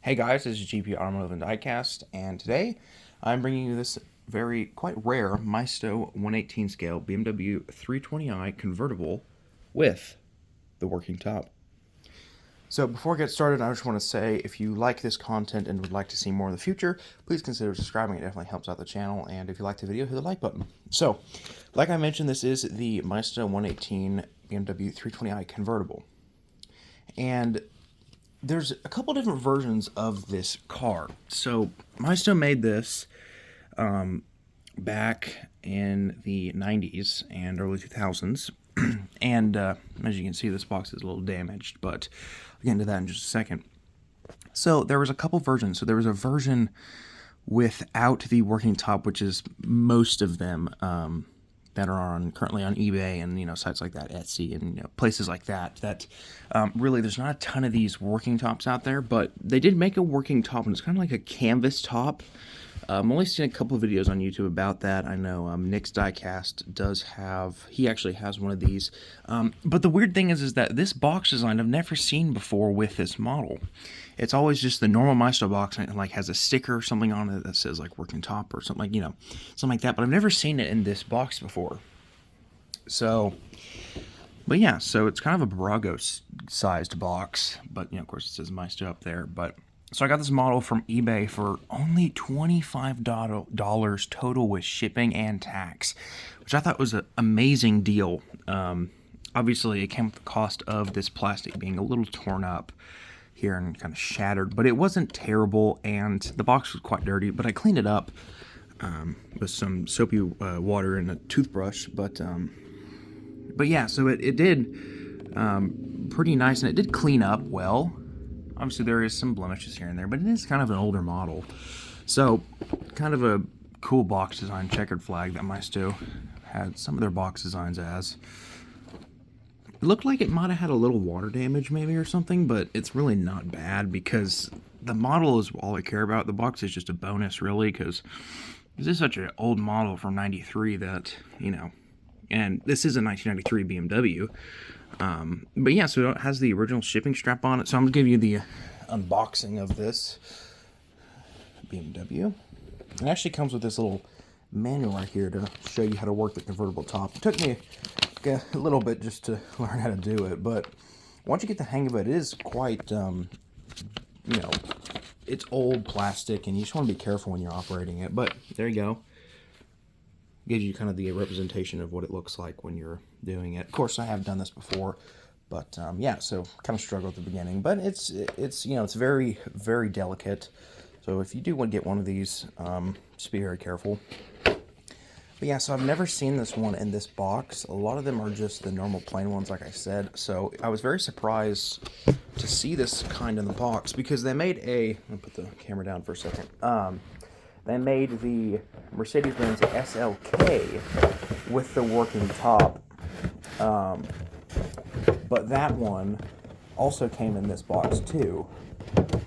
Hey guys, this is GP Automotive and Diecast, and today I'm bringing you this quite rare Maisto 118 scale BMW 320i convertible with the working top. So before I get started, I just want to say if you like this content and would like to see more in the future, please consider subscribing. It definitely helps out the channel, and if you like the video, hit the like button. So, like I mentioned, this is the Maisto 118 BMW 320i convertible. And there's a couple different versions of this car. So Maisto made this back in the 90s and early 2000s. And as you can see, this box is a little damaged, but I'll get into that in just a second. So there was a couple versions. So there was a version without the working top, which is most of them that are currently on eBay and sites like that, Etsy, and places like that. Really, there's not a ton of these working tops out there, but they did make a working top, and it's kind of like a canvas top. I've only seen a couple of videos on YouTube about that. I know Nick's Diecast does have, he actually has one of these. But the weird thing is that this box design I've never seen before with this model. It's always just the normal Maisto box, and it has a sticker or something on it that says like working top or something something like that. But I've never seen it in this box before. So, but yeah, so it's kind of a Barago-sized box, but of course it says Maisto up there. But so I got this model from eBay for only $25 total with shipping and tax, which I thought was an amazing deal. Obviously, it came with the cost of this plastic being a little torn up here and kind of shattered, but it wasn't terrible, and the box was quite dirty, but I cleaned it up with some soapy water and a toothbrush, but yeah, so it did pretty nice, and it did clean up well. Obviously, there is some blemishes here and there, but it is kind of an older model. So, kind of a cool box design, checkered flag that Maisto had some of their box designs as. It looked like it might have had a little water damage maybe or something, but it's really not bad because the model is all I care about. The box is just a bonus, really, because this is such an old model from '93 that, and this is a 1993 BMW. But yeah, so it has the original shipping strap on it. So I'm going to give you the unboxing of this BMW. It actually comes with this little manual right here to show you how to work the convertible top. It took me a little bit just to learn how to do it, but once you get the hang of it, it is quite, it's old plastic, and you just want to be careful when you're operating it. But there you go. Gives you kind of the representation of what it looks like when you're doing it. Of course, I have done this before, but yeah, so kind of struggled at the beginning. But it's it's very, very delicate. So if you do want to get one of these, just be very careful. But yeah, so I've never seen this one in this box. A lot of them are just the normal plain ones, like I said. So I was very surprised to see this kind in the box because they made I'll put the camera down for a second. They made the Mercedes-Benz SLK with the working top, but that one also came in this box too.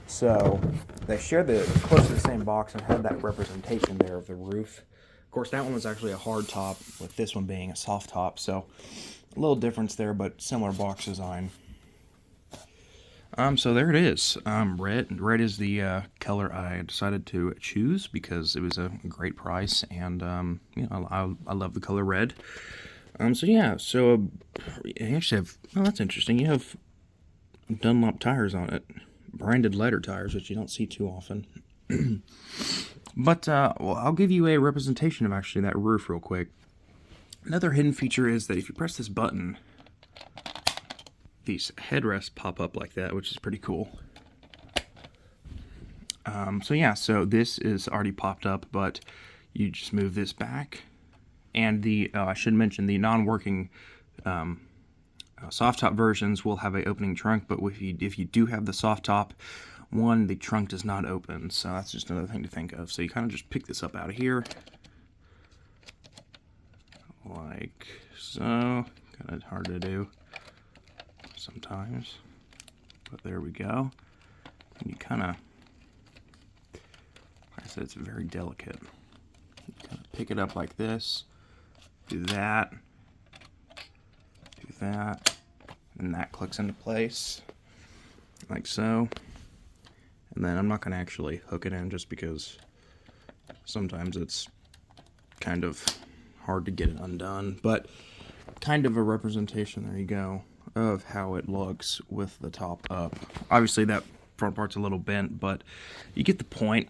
So they share close to the same box and had that representation there of the roof. Of course, that one was actually a hard top, with this one being a soft top, so a little difference there, but similar box design. So there it is. Red is the color I decided to choose because it was a great price, and I love the color red. So yeah, so you actually have, well, that's interesting. You have Dunlop tires on it, branded leather tires, which you don't see too often. But well, I'll give you a representation of actually that roof real quick. Another hidden feature is that if you press this button, these headrests pop up like that, which is pretty cool. So yeah, so this is already popped up, but you just move this back, and I should mention the non-working soft top versions will have an opening trunk, but if you do have the soft top one, the trunk does not open, so that's just another thing to think of. So you kind of just pick this up out of here, like so. Kind of hard to do sometimes, but there we go. And you kind of, like I said, it's very delicate. You kind of pick it up like this, do that, and that clicks into place like so. And then I'm not going to actually hook it in just because sometimes it's kind of hard to get it undone. But kind of a representation, there you go, of how it looks with the top up. Obviously that front part's a little bent, but you get the point.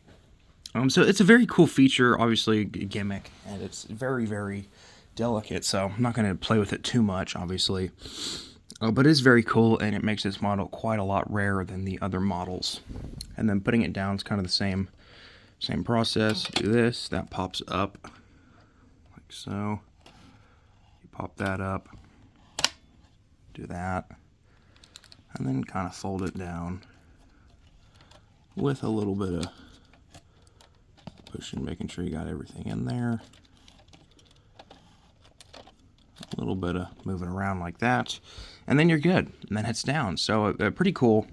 So it's a very cool feature, obviously a gimmick, and it's very, very delicate, so I'm not going to play with it too much, obviously. But it is very cool, and it makes this model quite a lot rarer than the other models. And then putting it down is kind of the same process. Do this, that pops up, like so. You pop that up, do that, and then kind of fold it down with a little bit of pushing, making sure you got everything in there. A little bit of moving around like that, and then you're good, and then it's down. So a pretty cool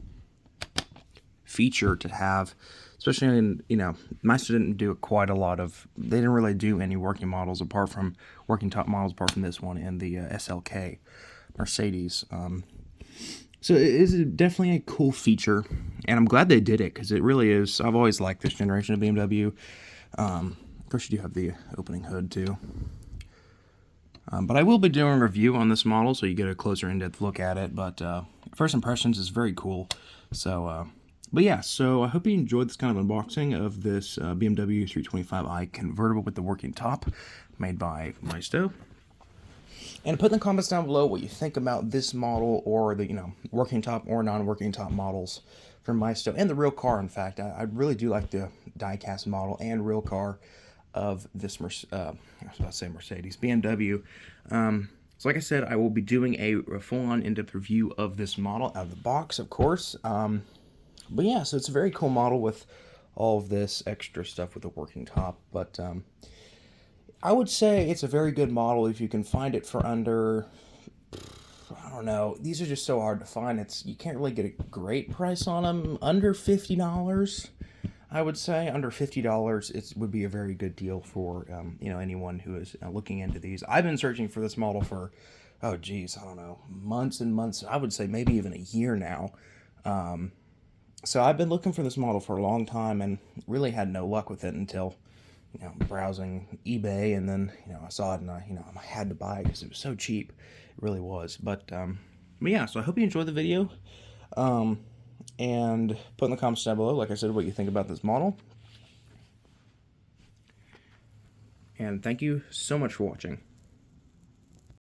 feature to have, especially in, you know, Maisto didn't do quite a lot of, they didn't really do any working models apart from working top models apart from this one and the SLK Mercedes. So it is definitely a cool feature, and I'm glad they did it because it really is. I've always liked this generation of BMW. Of course, you do have the opening hood too. But I will be doing a review on this model, so you get a closer in-depth look at it. But first impressions is very cool. So, but yeah, so I hope you enjoyed this kind of unboxing of this BMW 325i convertible with the working top, made by Maisto. And put in the comments down below what you think about this model, or the, you know, working top or non-working top models from Maisto, and the real car. In fact, I really do like the die-cast model and real car of this I was about to say Mercedes, BMW. So like I said, I will be doing a full-on in-depth review of this model out of the box, of course. But yeah, so it's a very cool model with all of this extra stuff with the working top. But I would say it's a very good model if you can find it for under, I don't know, these are just so hard to find. You can't really get a great price on them. Under $50, I would say. Under $50, it would be a very good deal for you know, anyone who is looking into these. I've been searching for this model for, oh geez, I don't know, months and months. I would say maybe even a year now. So I've been looking for this model for a long time and really had no luck with it until, you know, browsing eBay, and then, you know, I saw it and you know, I had to buy it because it was so cheap. It really was. But yeah, so I hope you enjoyed the video. And put in the comments down below, like I said, what you think about this model. And thank you so much for watching.